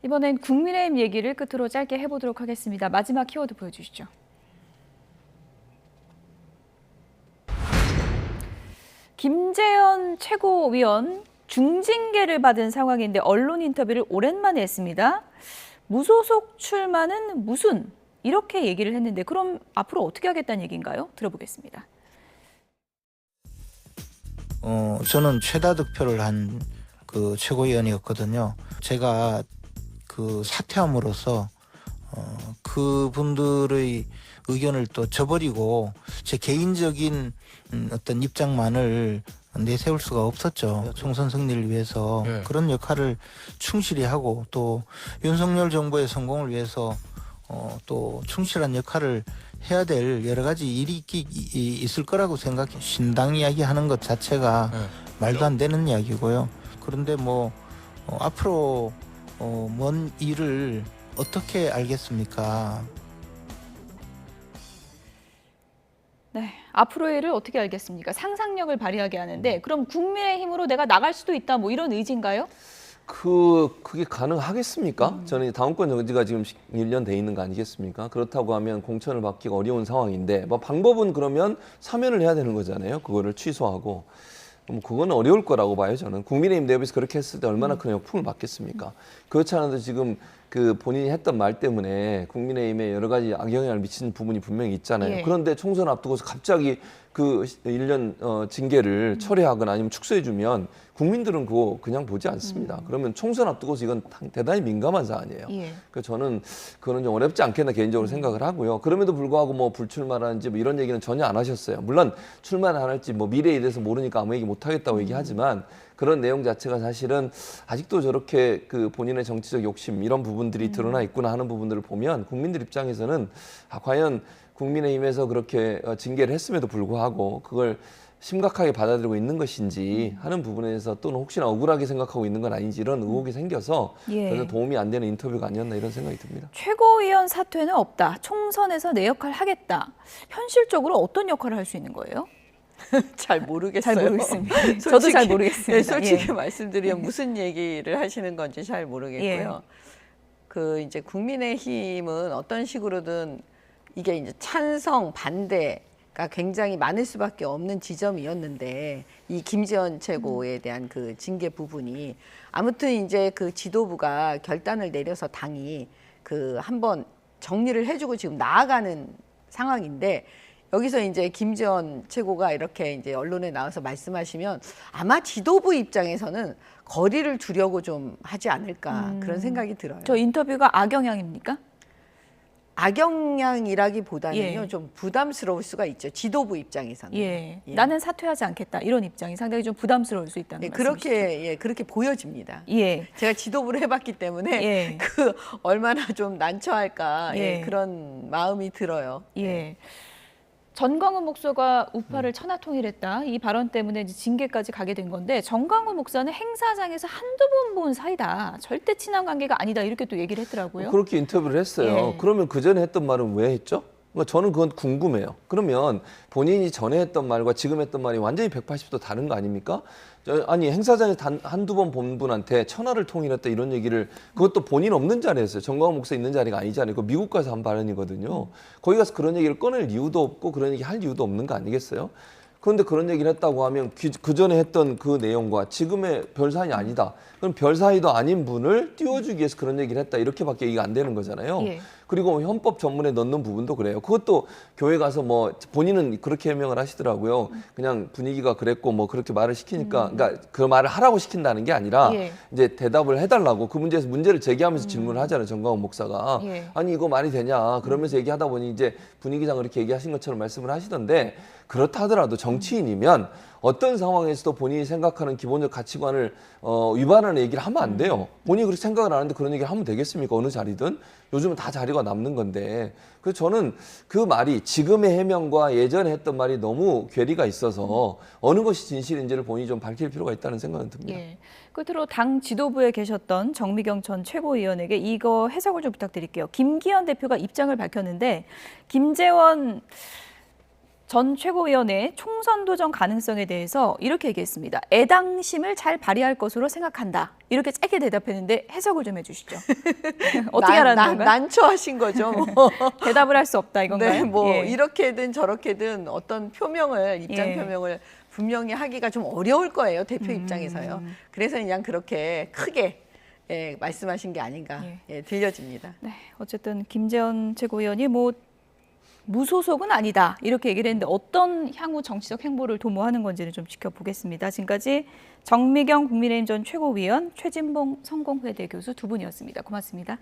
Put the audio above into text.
이번엔 국민의힘 얘기를 끝으로 짧게 해보도록 하겠습니다. 마지막 키워드 보여주시죠. 김재현 최고위원 중징계를 받은 상황인데 언론 인터뷰를 오랜만에 했습니다. 무소속 출마는 무슨? 이렇게 얘기를 했는데 그럼 앞으로 어떻게 하겠다는 얘기인가요? 들어보겠습니다. 저는 최다 득표를 한 그 최고위원이었거든요. 제가 그 사퇴함으로써 그분들의 의견을 또 저버리고 제 개인적인 어떤 입장만을 내세울 수가 없었죠. 총선 승리를 위해서 그런 역할을 충실히 하고 또 윤석열 정부의 성공을 위해서 또 충실한 역할을 해야 될 여러 가지 일이 있을 거라고 생각해. 신당 이야기하는 것 자체가 말도 안 되는 이야기고요. 그런데 앞으로 뭔 일을 어떻게 알겠습니까? 네, 앞으로의 일을 어떻게 알겠습니까? 상상력을 발휘하게 하는데 그럼 국민의힘으로 내가 나갈 수도 있다 뭐 이런 의지인가요? 그게 가능하겠습니까? 저는 당원권 정지가 지금 1년 돼 있는 거 아니겠습니까? 그렇다고 하면 공천을 받기가 어려운 상황인데 방법은 그러면 사면을 해야 되는 거잖아요. 그거를 취소하고. 그거는 어려울 거라고 봐요, 저는. 국민의힘 내부에서 그렇게 했을 때 얼마나 큰 역풍을 맞겠습니까? 그렇지 않아도 지금 그 본인이 했던 말 때문에 국민의힘에 여러 가지 악영향을 미치는 부분이 분명히 있잖아요. 예. 그런데 총선 앞두고서 갑자기 그 1년 징계를 철회하거나 아니면 축소해주면 국민들은 그거 그냥 보지 않습니다. 그러면 총선 앞두고서 이건 대단히 민감한 사안이에요. 예. 그래서 저는 그거는 좀 어렵지 않겠나 개인적으로 생각을 하고요. 그럼에도 불구하고 불출마라든지 이런 얘기는 전혀 안 하셨어요. 물론 출마는 안 할지 미래에 대해서 모르니까 아무 얘기 못 하겠다고 얘기하지만 그런 내용 자체가 사실은 아직도 저렇게 그 본인의 정치적 욕심 이런 부분들이 드러나 있구나 하는 부분들을 보면 국민들 입장에서는 과연 국민의힘에서 그렇게 징계를 했음에도 불구하고 그걸 심각하게 받아들이고 있는 것인지 하는 부분에서 또는 혹시나 억울하게 생각하고 있는 건 아닌지 이런 의혹이 생겨서 전혀 도움이 안 되는 인터뷰가 아니었나 이런 생각이 듭니다. 최고위원 사퇴는 없다. 총선에서 내 역할 하겠다. 현실적으로 어떤 역할을 할 수 있는 거예요? 잘 모르겠어요. 잘 모르겠습니다. 저도 잘 모르겠습니다. 네, 솔직히 말씀드리면 무슨 얘기를 하시는 건지 잘 모르겠고요. 이제 국민의힘은 어떤 식으로든 이게 이제 찬성, 반대가 굉장히 많을 수밖에 없는 지점이었는데 이 김재현 최고에 대한 그 징계 부분이 아무튼 이제 그 지도부가 결단을 내려서 당이 한번 정리를 해주고 지금 나아가는 상황인데 여기서 이제 김재현 최고가 이렇게 이제 언론에 나와서 말씀하시면 아마 지도부 입장에서는 거리를 두려고 좀 하지 않을까 그런 생각이 들어요. 저 인터뷰가 악영향입니까? 악영향이라기보다는요 좀 부담스러울 수가 있죠. 지도부 입장에서는. 예. 나는 사퇴하지 않겠다 이런 입장이 상당히 좀 부담스러울 수 있다는 말씀이시죠? 그렇게 보여집니다. 예. 제가 지도부를 해봤기 때문에 얼마나 좀 난처할까 그런 마음이 들어요. 예. 전광훈 목사가 우파를 천하통일했다. 이 발언 때문에 이제 징계까지 가게 된 건데 정광훈 목사는 행사장에서 한두 번 본 사이다. 절대 친한 관계가 아니다. 이렇게 또 얘기를 했더라고요. 그렇게 인터뷰를 했어요. 그러면 그 전에 했던 말은 왜 했죠? 저는 그건 궁금해요. 그러면 본인이 전에 했던 말과 지금 했던 말이 완전히 180도 다른 거 아닙니까? 아니 행사장에 한두 번 본 분한테 천하를 통일했다 이런 얘기를 그것도 본인 없는 자리에 했어요. 정광훈 목사 있는 자리가 아니잖아요. 그 미국 가서 한 발언이거든요. 거기 가서 그런 얘기를 꺼낼 이유도 없고 그런 얘기 할 이유도 없는 거 아니겠어요? 그런데 그런 얘기를 했다고 하면 그 전에 했던 그 내용과 지금의 별 사이이 아니다. 그럼 별 사이도 아닌 분을 띄워주기 위해서 그런 얘기를 했다. 이렇게밖에 얘기가 안 되는 거잖아요. 그리고 헌법 전문에 넣는 부분도 그래요. 그것도 교회 가서 본인은 그렇게 해명을 하시더라고요. 그냥 분위기가 그랬고 그렇게 말을 시키니까 그러니까 그 말을 하라고 시킨다는 게 아니라 이제 대답을 해달라고 그 문제에서 문제를 제기하면서 질문을 하잖아요. 정광훈 목사가. 아니 이거 말이 되냐. 그러면서 얘기하다 보니 이제 분위기상 그렇게 얘기하신 것처럼 말씀을 하시던데 그렇다 하더라도 정치인이면 어떤 상황에서도 본인이 생각하는 기본적 가치관을 위반하는 얘기를 하면 안 돼요. 본인이 그렇게 생각을 하는데 그런 얘기를 하면 되겠습니까? 어느 자리든. 요즘은 다 자리가 남는 건데. 그래서 저는 그 말이 지금의 해명과 예전에 했던 말이 너무 괴리가 있어서 어느 것이 진실인지를 본인이 좀 밝힐 필요가 있다는 생각은 듭니다. 끝으로 당 지도부에 계셨던 정미경 전 최고위원에게 이거 해석을 좀 부탁드릴게요. 김기현 대표가 입장을 밝혔는데 김재원 전 최고위원의 총선 도전 가능성에 대해서 이렇게 얘기했습니다. 애당심을 잘 발휘할 것으로 생각한다. 이렇게 짧게 대답했는데 해석을 좀 해주시죠. 어떻게 하라는 건가요? 난처하신 거죠. 뭐. 대답을 할 수 없다 이건가요? 네, 뭐 예. 이렇게든 저렇게든 어떤 표명을 입장 예. 표명을 분명히 하기가 좀 어려울 거예요. 대표 입장에서요. 그래서 그냥 그렇게 크게 예, 말씀하신 게 아닌가 예, 들려집니다. 네, 어쨌든 김재원 최고위원이 뭐 무소속은 아니다 이렇게 얘기를 했는데 어떤 향후 정치적 행보를 도모하는 건지는 좀 지켜보겠습니다. 지금까지 정미경 국민의힘 전 최고위원, 최진봉 성공회대 교수 두 분이었습니다. 고맙습니다.